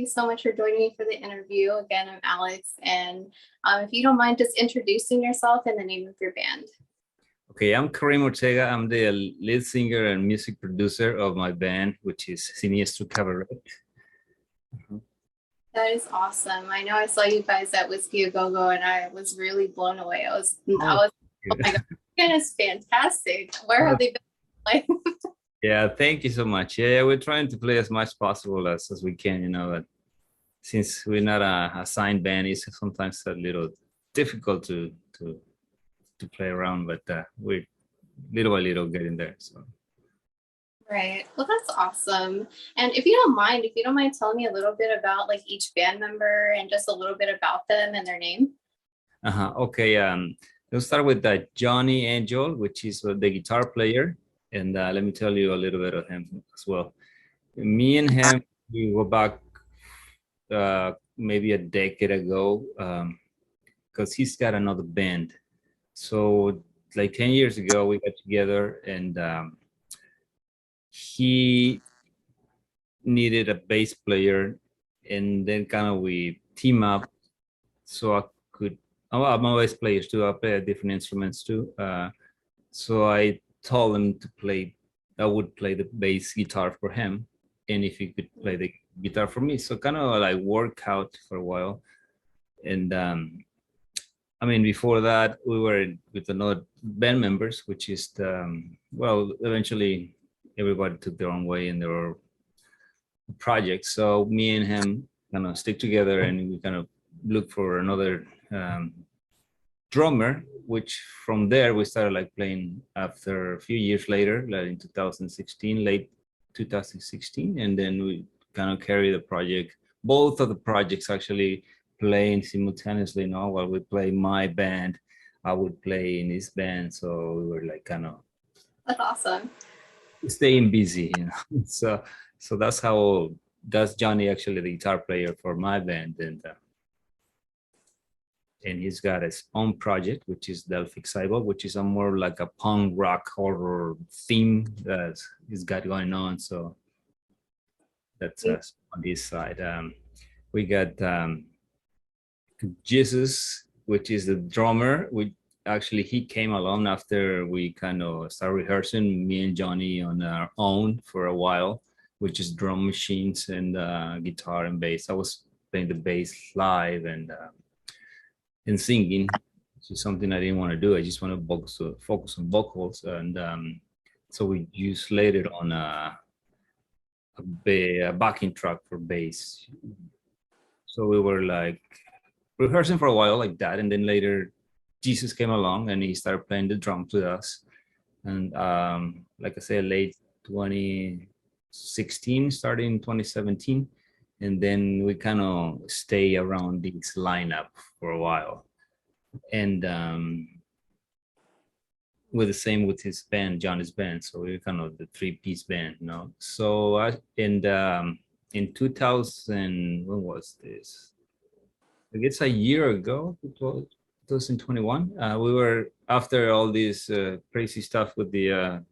you so much for joining me for the interview. Again, I'm Alex, and if you don't mind just introducing yourself and the name of your band. Okay, I'm Karim. I'm the lead singer and music producer of my band, which is Siniestra Kabaret. That is awesome. I know I saw you guys at Whiskey A Go Go, and I was really blown away. Oh my God, it's fantastic. Where have they been? Yeah, thank you so much. Yeah, we're trying to play as much possible as we can, but since we're not a signed band, it's sometimes a little difficult to play around, but we're little by little getting there. So. Right. Well, that's awesome. And if you don't mind telling me a little bit about like each band member and just a little bit about them and their name. Okay. Let's start with Johnny Angel, which is the guitar player, and let me tell you a little bit of him as well. Me and him, we go back maybe a decade ago because he's got another band. So like 10 years ago, we got together and he needed a bass player, and then kind of we team up so I could. I'm a bass player too. I play different instruments too. So I told him to play. I would play the bass guitar for him, and if he could play the guitar for me. So kind of like work out for a while, and I mean before that we were with another band members, which is well eventually everybody took their own way in their project. So me and him kind of stick together, and we kind of look for another drummer. Which from there we started like playing after a few years later, like in 2016, late 2016, and then we kind of carry the project. Both of the projects actually playing simultaneously. While we play my band, I would play in his band. So we were like kind of That's awesome. staying busy, so that's Johnny, actually the guitar player for my band, and he's got his own project, which is Delphic Cyborg, which is a more like a punk rock horror theme that he's got going on. So that's us on this side. We got Jesus, which is the drummer. He came along after we kind of started rehearsing, me and Johnny on our own for a while, which is drum machines and guitar and bass. I was playing the bass live and singing, which is something I didn't want to do. I just want to focus on vocals, and so we used later on a backing track for bass. So we were like rehearsing for a while like that, and then later Jesus came along and he started playing the drums with us. And like I said, late 2016, starting 2017. And then we kind of stay around this lineup for a while. And with the same with his band, Johnny's band. So we're kind of the three-piece band, So in 2000, when was this? I guess a year ago, it was 2021. We were, after all this crazy stuff with the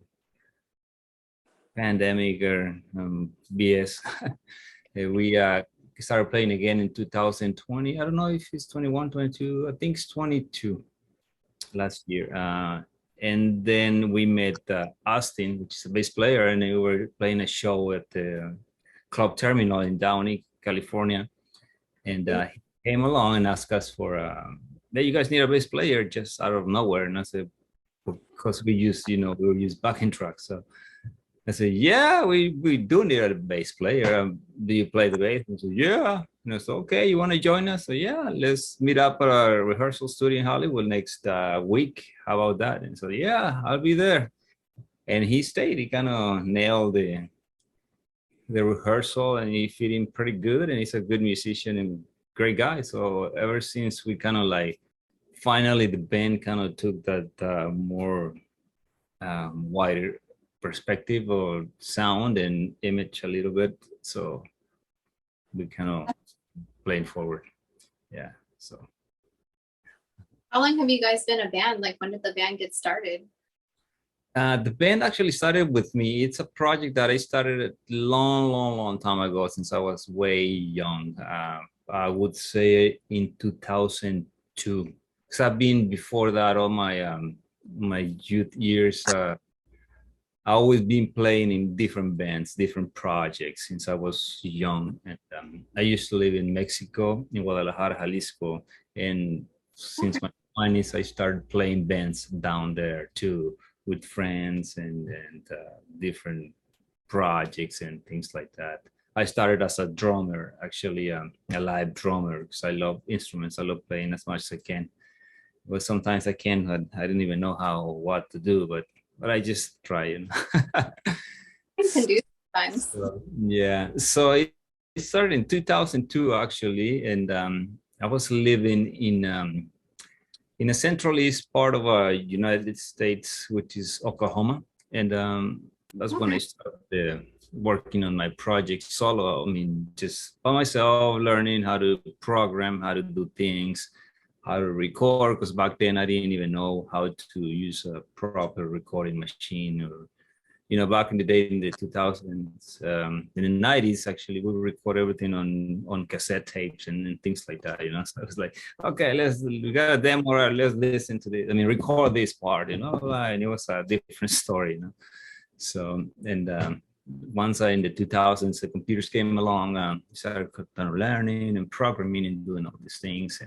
pandemic or BS, we started playing again in 2020. I don't know if it's 21, 22. I think it's 22 last year. And then we met Austin, which is a bass player, and we were playing a show at the Club Terminal in Downey, California. And he came along and asked us for, "Hey, you guys need a bass player," just out of nowhere. And I said, because we were used backing tracks. So I said, "Yeah, we do need a bass player. Do you play the bass?" And I said, "Yeah." And I said, "Okay, you want to join us?" So yeah, let's meet up at our rehearsal studio in Hollywood next week. How about that? And so yeah, I'll be there. And he stayed. He kind of nailed the rehearsal, and he fit in pretty good. And he's a good musician and great guy. So ever since we kind of like finally the band kind of took that more wider perspective or sound and image a little bit, so we kind of playing forward. Yeah. So how long have you guys been a band? Like, when did the band get started? The band actually started with me. It's a project that I started a long time ago, since I was way young. I would say in 2002. Because I've been before that all my youth years. I always been playing in different bands, different projects since I was young. And I used to live in Mexico, in Guadalajara, Jalisco. And since my 20s, I started playing bands down there too, with friends and different projects and things like that. I started as a drummer, actually, a live drummer, because I love instruments. I love playing as much as I can. But sometimes I can't. I didn't even know what to do, but I just try. You can do sometimes. Yeah. So it started in 2002 actually, and I was living in a central east part of United States, which is Oklahoma, and that's when I started working on my project solo. I mean, just by myself, learning how to program, how to do things, how to record, because back then I didn't even know how to use a proper recording machine. Or back in the day, in the 2000s, in the 90s, actually, we would record everything on cassette tapes and things like that. So I was like, okay, we got a demo, or let's listen to this. I mean, record this part, and it was a different story. So, and once in the 2000s, the computers came along, started learning and programming and doing all these things,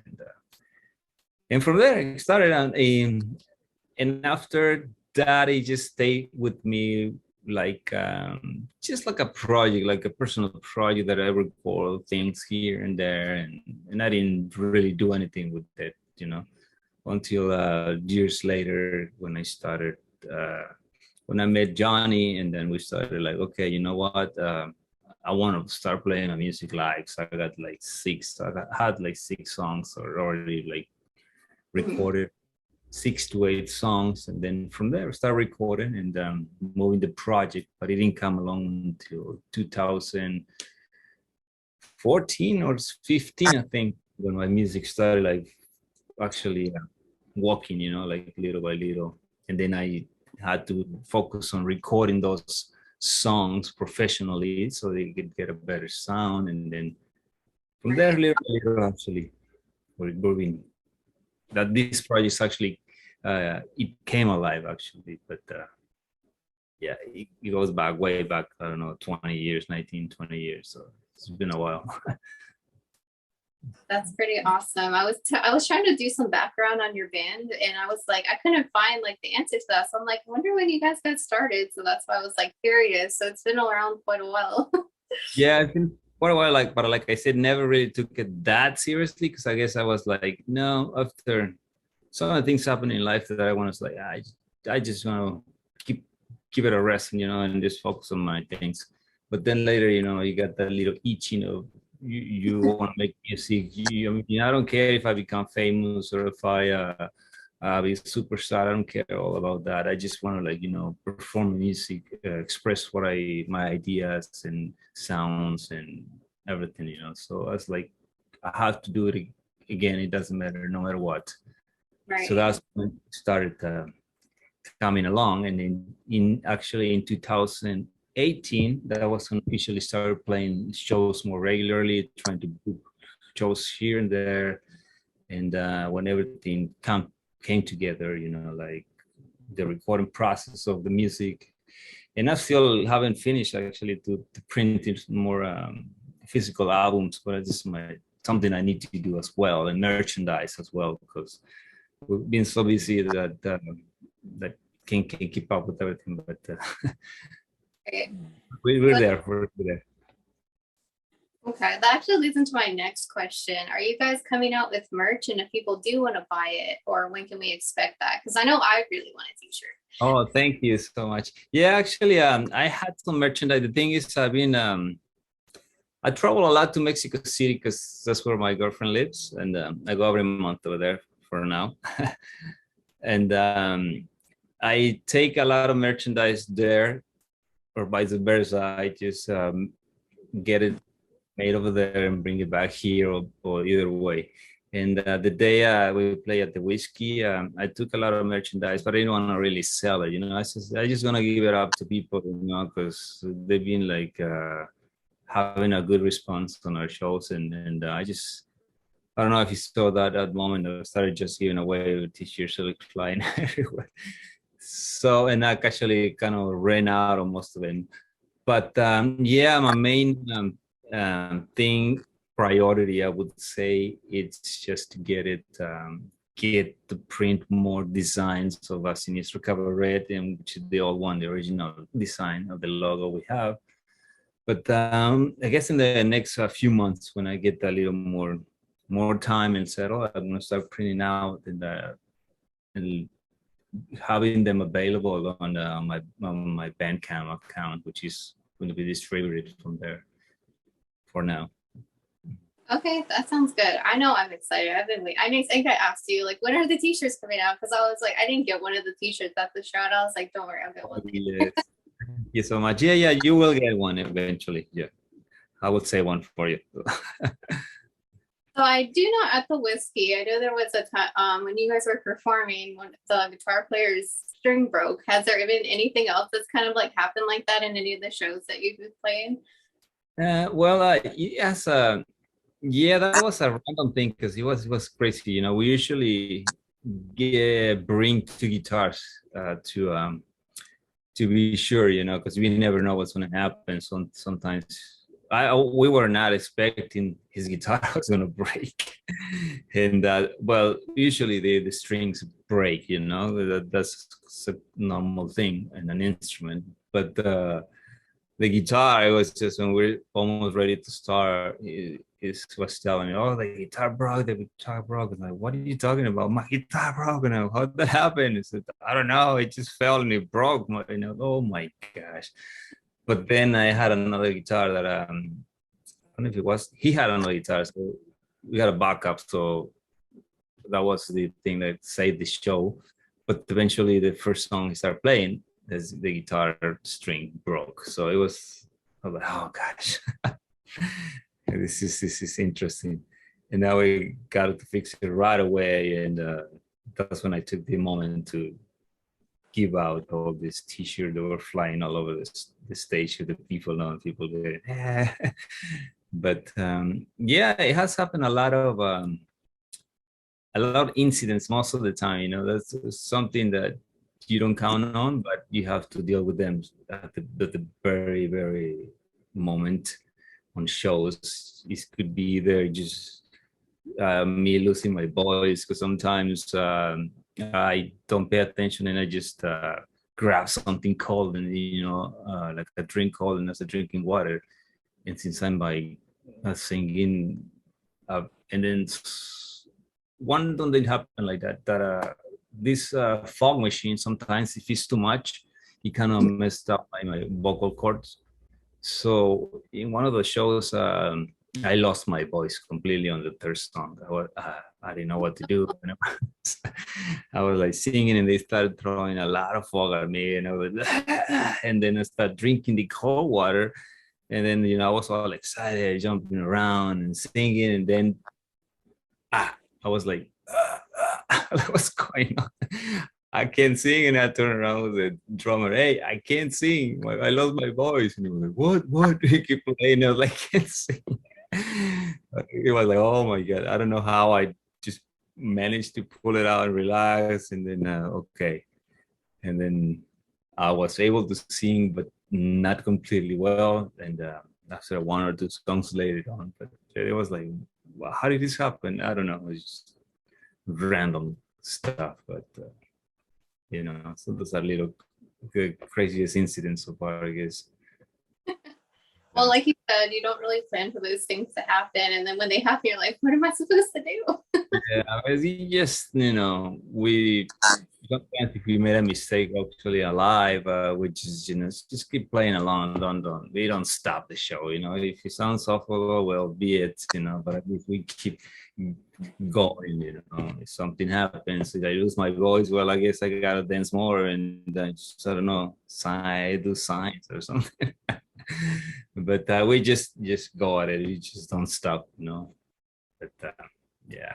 and from there it started on and after that it just stayed with me, like just like a project, like a personal project, that I record things here and there, and I didn't really do anything with it, until years later, when I started when I met Johnny, and then we started like, okay, you know what, I want to start playing a music live. So I got like had like 6 songs already like recorded, 6 to 8 songs, and then from there start recording and moving the project. But it didn't come along until 2014 or 15, I think, when my music started like actually walking, like little by little. And then I had to focus on recording those songs professionally so they could get a better sound. And then from there, little by little, actually, we're moving. That this project actually it came alive, actually. But yeah, it goes back way back, I don't know, 20 years, 19, 20 years. So it's been a while. That's pretty awesome. I was trying to do some background on your band, and I was like, I couldn't find like the answer to that. So I'm like, I wonder when you guys got started. So that's why I was like curious. So it's been around quite a while. Yeah, it's been quite a while. But like I said, never really took it that seriously, because I guess I was like, no, after some of the things happen in life that I want to, like, I just want to keep it a rest, and just focus on my things. But then later, you got that little itch, you want to make music. I don't care if I become famous or if I be a superstar. I don't care all about that. I just want to, like, perform music, express my ideas and sounds and everything, So I was like, I have to do it again. It doesn't matter, no matter what. Right. So that's when it started coming along. And actually in 2018, that was when I officially started playing shows more regularly, trying to book shows here and there. And when everything came together, like the recording process of the music. And I still haven't finished, actually, to print more physical albums, but it's just something I need to do as well, and merchandise as well, because we've been so busy that can't keep up with everything. But Okay. we're there. We're there. Okay, that actually leads into my next question. Are you guys coming out with merch? And if people do want to buy it, or when can we expect that? Because I know I really want a t-shirt. Oh, thank you so much. Yeah, actually, I had some merchandise. The thing is, I travel a lot to Mexico City because that's where my girlfriend lives, and I go every month over there for now. And I take a lot of merchandise there, or vice versa. I just get it made over there and bring it back here, or either way. And the day we play at the whiskey, I took a lot of merchandise, but I didn't want to really sell it. You know, I just gonna give it up to people, you know, because they've been like having a good response on our shows, and I don't know if you saw that at moment. I started just giving away t-shirts like flying everywhere. So, and I actually kind of ran out of most of them. But yeah, my main thing priority, I would say, it's just to get to print more designs of a Siniestra Kabaret, and which is the old one, the original design of the logo we have. But I guess in the next few months, when I get a little more time and settle, I'm gonna start printing out and having them available on my Bandcamp account, which is going to be distributed from there for now. Okay, that sounds good. I know I'm excited. I've been waiting. I think I asked you, like, when are the t-shirts coming out? Because I was like, I didn't get one of the t-shirts at the show. And I was like, don't worry, I'll get one. Yes. Thank you so much. Yeah, you will get one eventually. Yeah, I would say one for you. So I do know at the whiskey, I know there was a time when you guys were performing, when the guitar player's string broke. Has there been anything else that's kind of like happened like that in any of the shows that you've been playing? Well, yes, yeah, that was a random thing because it was crazy. You know, we usually bring two guitars to be sure, you know, because we never know what's going to happen. So sometimes we were not expecting his guitar was going to break, and well, usually the strings break, you know, that's a normal thing in an instrument, but the guitar, it was just when we're almost ready to start, he was telling me, "Oh, the guitar broke. The guitar broke." I'm like, "What are you talking about? My guitar broke." And how did that happen? He said, "I don't know. It just fell and it broke." You know, oh my gosh! But then I had another guitar that I don't know if it was. He had another guitar, so we had a backup. So that was the thing that saved the show. But eventually, the first song he started playing, the guitar string broke. So I was like, oh gosh, this is interesting. And now we got to fix it right away. And that's when I took the moment to give out all this t-shirt that were flying all over the stage with the people know people getting but yeah, it has happened a lot of incidents most of the time, you know. That's something that you don't count on, but you have to deal with them at the very, very moment on shows. It could be either just me losing my voice, because sometimes I don't pay attention and I just grab something cold and, you know, like a drink cold and as a drinking water. And since I'm by singing, and then one don't happen like that, that this fog machine, sometimes if it's too much, it kind of messed up my vocal cords. So in one of the shows, I lost my voice completely on the third song. I didn't know what to do. And I was like singing, and they started throwing a lot of fog at me, and I was, and then I started drinking the cold water, and then, you know, I was all excited, jumping around and singing, and then I was like, what's going on? I can't sing. And I turned around with the drummer, hey, I can't sing. I lost my voice. And he was like, what? He kept playing. I was like, I can't sing. It was like, oh my God. I don't know how I just managed to pull it out and relax. And then, okay. And then I was able to sing, but not completely well. And after one or two songs later on, but it was like, well, how did this happen? I don't know. It's just random stuff, but you know, so those are little the craziest incidents so far, I guess. Well, like you said, you don't really plan for those things to happen. And then when they happen, you're like, what am I supposed to do? Yeah, it's just, you know, we sometimes if we made a mistake actually alive, which is, you know, just keep playing along, don't we don't stop the show, you know. If it sounds awful, well, be it, you know, but if we keep going, you know, if something happens, if I lose my voice, well, I guess I gotta dance more, and I don't know, do signs or something. But we just go at it. We just don't stop, you know. But yeah.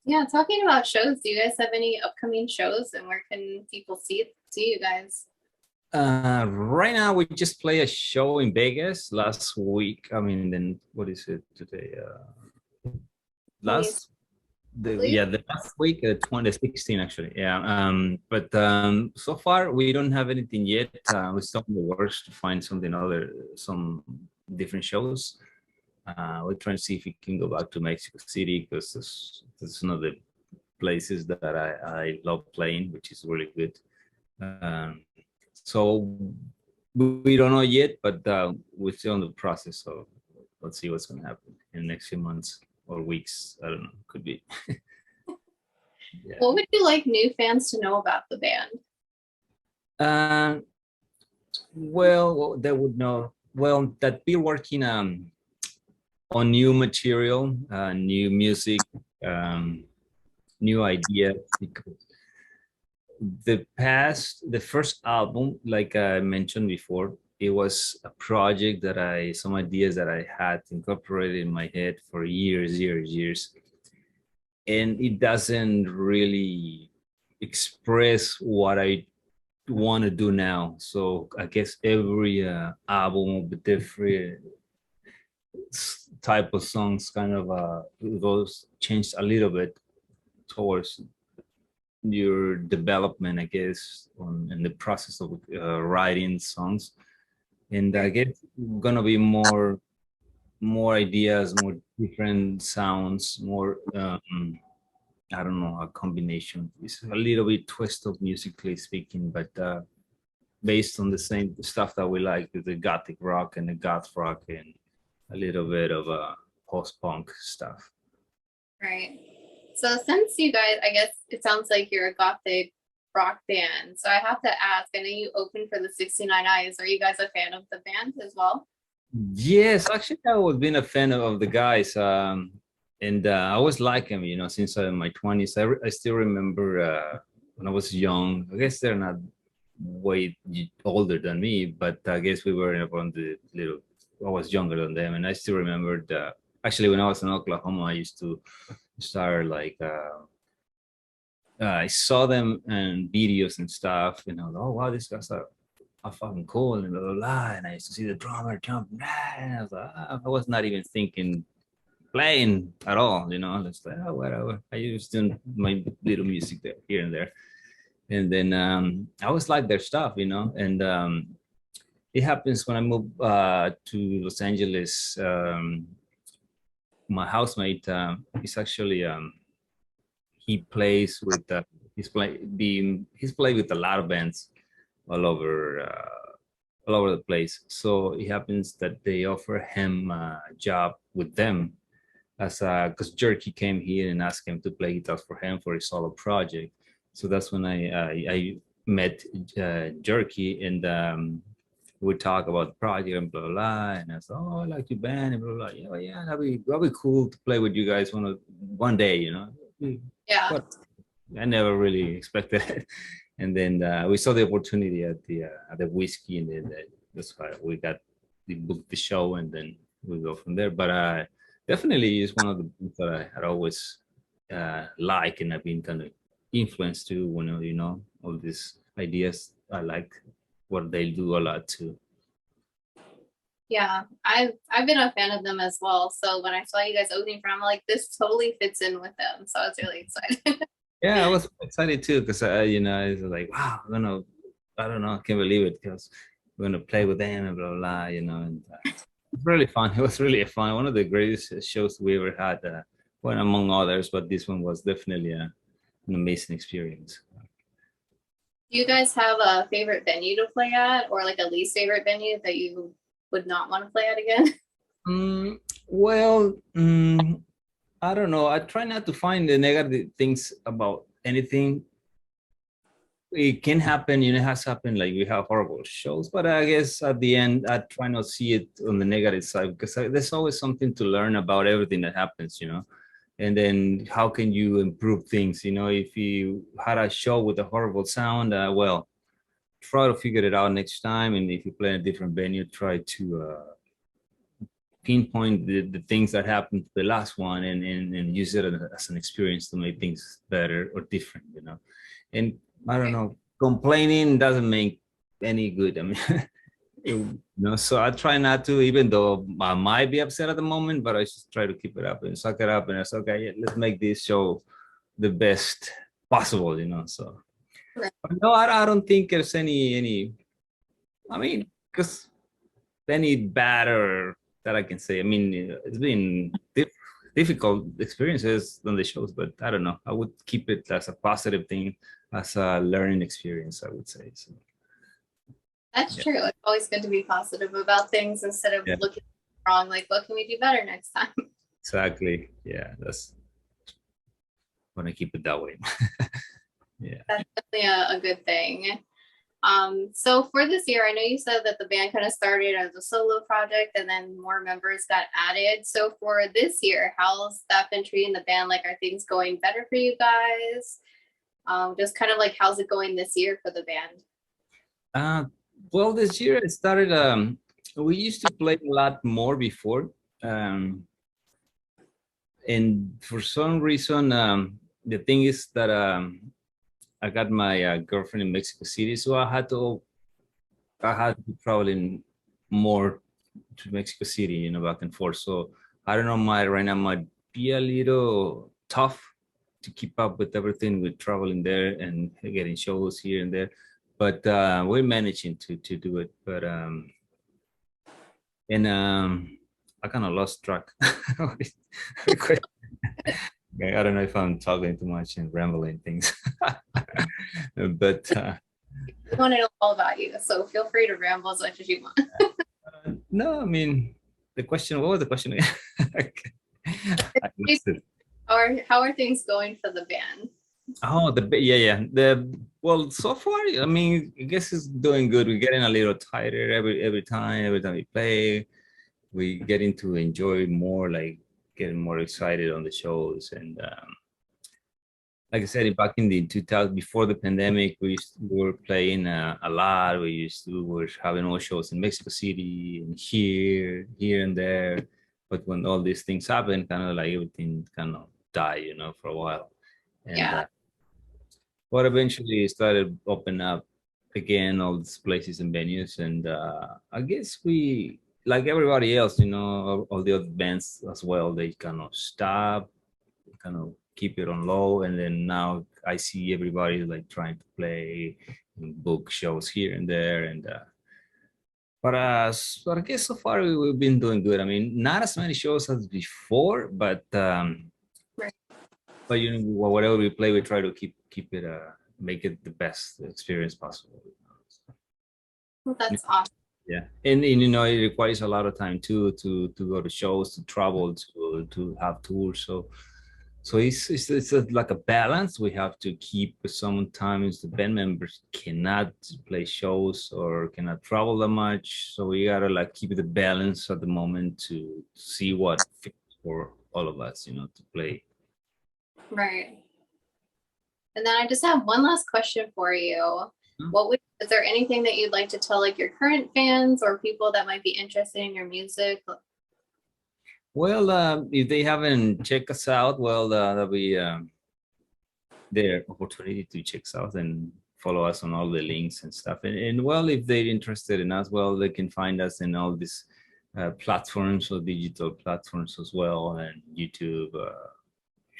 Yeah, talking about shows, do you guys have any upcoming shows and where can people see you guys? Right now we just play a show in Vegas last week. I mean, then what is it today? Siniestra, Last I believe. the last week, 2016 actually. Yeah. But so far we don't have anything yet. We're still in the works to find some different shows. We're trying to see if we can go back to Mexico City because that's one of the places that I love playing, which is really good. Um, so we don't know yet, but we're still in the process. So let's see what's going to happen in the next few months or weeks. I don't know. Could be. Yeah. What would you like new fans to know about the band? Uh, well, they would know. Well, that we're working on new material, new music, um, new ideas. Because the first album, like I mentioned before, it was a project that some ideas that I had incorporated in my head for years, and it doesn't really express what I want to do now. So I guess every album will be different type of songs, kind of goes changed a little bit towards your development, I guess, in the process of writing songs. And I guess gonna be more ideas, more different sounds, more I don't know, a combination. It's a little bit twist of musically speaking, but based on the same stuff that we like, the gothic rock and the goth rock and a little bit of post-punk stuff. Right. So since you guys, I guess it sounds like you're a gothic rock band. So I have to ask, I know you opened for the 69 Eyes. Are you guys a fan of the band as well? Yes, actually, I was been a fan of the guys, and I always like them. You know, since I'm in my 20s, I still remember when I was young. I guess they're not way older than me, but I guess we were around the little. I was younger than them, and I still remembered. Actually, when I was in Oklahoma, I used to start like I saw them in videos and stuff, and I was, oh wow, these guys are fucking cool and blah, blah, blah. And I used to see the drummer jump, and I was like, I was not even thinking playing at all, you know. It's like, oh, whatever. I used to do my little music there, here and there. And then I always like their stuff, you know. And it happens when I moved to Los Angeles. My housemate is actually he plays with he's played with a lot of bands all over all over the place. So it happens that they offer him a job with them as because Jerky came here and asked him to play guitar for him for his solo project. So that's when I met Jerky, and we talk about the project and blah blah blah. And I said, oh, I like your band and blah blah. Yeah, well, yeah, that'd be cool to play with you guys one day, you know. Yeah. But I never really expected it. And then we saw the opportunity at the whiskey, and then that's why we booked the show, and then we go from there. But definitely is one of the things that I had always like, and I've been kind of influenced to when you know all these ideas. I like what they do a lot too. Yeah. I've been a fan of them as well. So when I saw you guys opening for them, I'm like, this totally fits in with them. So I was really excited. Yeah, I was excited too because you know it's like wow, I don't know, I can't believe it because we're gonna play with them and blah blah, blah, you know, and it's really fun. It was really fun. One of the greatest shows we ever had, one among others, but this one was definitely an amazing experience. Do you guys have a favorite venue to play at or like a least favorite venue that you would not want to play at again? Mm, well, I don't know. I try not to find the negative things about anything. It can happen, you know, it has happened. Like we have horrible shows, but I guess at the end, I try not to see it on the negative side because there's always something to learn about everything that happens, you know. And then how can you improve things? You know, if you had a show with a horrible sound, well, try to figure it out next time. And if you play in a different venue, try to pinpoint the things that happened to the last one and use it as an experience to make things better or different, you know. And I don't know, complaining doesn't make any good. I mean, you know, so I try not to, even though I might be upset at the moment, but I just try to keep it up and suck it up. And it's okay, yeah, let's make this show the best possible, you know. So no, I don't think there's any. I mean, because any better that I can say. I mean, it's been difficult experiences on the shows, but I don't know. I would keep it as a positive thing, as a learning experience, I would say. So. That's true. It's always good to be positive about things instead of looking wrong. Like, what can we do better next time? Exactly. Yeah, that's want to keep it that way. Yeah, that's definitely a good thing. So for this year, I know you said that the band kind of started as a solo project and then more members got added. So for this year, how's that been treating the band? Like, are things going better for you guys? Just kind of like, how's it going this year for the band? Well, this year it started, we used to play a lot more before. And for some reason, the thing is that I got my girlfriend in Mexico City, so I had to be traveling more to Mexico City, you know, back and forth. So I don't know, right now might be a little tough to keep up with everything with traveling there and getting shows here and there. But we're managing to do it. But I kind of lost track. I don't know if I'm talking too much and rambling things, but we want to know all about you, so feel free to ramble as much as you want. No, I mean, what was the question again? How are things going for the band? Oh, well, so far, I mean, I guess it's doing good. We're getting a little tighter every time we play. We getting to enjoy more, like getting more excited on the shows. And like I said, back in the 2000, before the pandemic, we were playing a lot. We were having all shows in Mexico City and here and there. But when all these things happened, kind of like everything kind of died, you know, for a while. And but eventually it started opening up again, all these places and venues. And I guess we, like everybody else, you know, all the other bands as well, they kind of stop, kind of keep it on low. And then now I see everybody like trying to play and book shows here and there. And but I guess so far we've been doing good. I mean, not as many shows as before, but but you know, whatever we play, we try to keep it make it the best experience possible. Well, that's awesome. Yeah, and you know, it requires a lot of time too to go to shows, to travel, to have tours. So it's like a balance. We have to keep. Sometimes the band members cannot play shows or cannot travel that much, so we gotta like keep the balance at the moment to see what fits for all of us, you know, to play. Right. And then I just have one last question for you. Is there anything that you'd like to tell like your current fans or people that might be interested in your music? Well, if they haven't checked us out, well, that'll be their opportunity to check us out and follow us on all the links and stuff. And well, if they're interested in us, well, they can find us in all these platforms or digital platforms as well, and YouTube,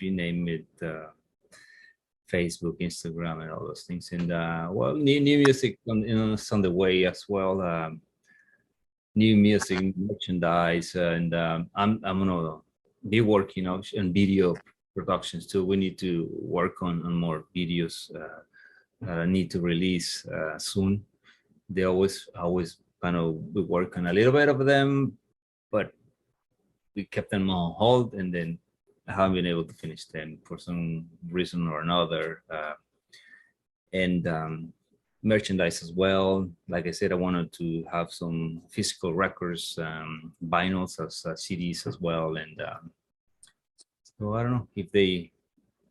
you name it, Facebook, Instagram, and all those things. And well, new music is on the way as well. New music, merchandise, and I'm gonna be working on video productions too. We need to work on more videos. Need to release soon. They always kind of we work on a little bit of them, but we kept them on hold, and then I haven't been able to finish them for some reason or another. And merchandise as well. Like I said, I wanted to have some physical records, vinyls as CDs as well. And so I don't know if they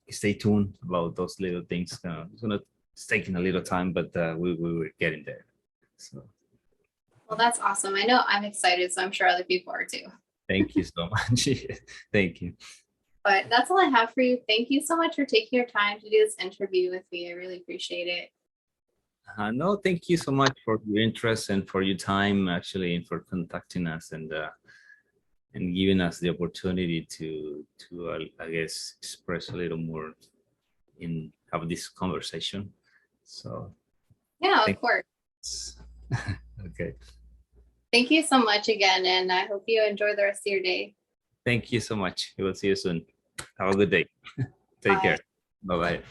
stay tuned about those little things. It's taking a little time, but we were getting there. So. Well, that's awesome. I know I'm excited, so I'm sure other people are too. Thank you so much. Thank you. But that's all I have for you. Thank you so much for taking your time to do this interview with me. I really appreciate it. No, thank you so much for your interest and for your time, actually, and for contacting us and giving us the opportunity to I guess express a little more in have this conversation. So Yeah, of thanks. course. Okay. Thank you so much again, and I hope you enjoy the rest of your day. Thank you so much. We will see you soon. Have a good day. Take Bye. care. Bye bye.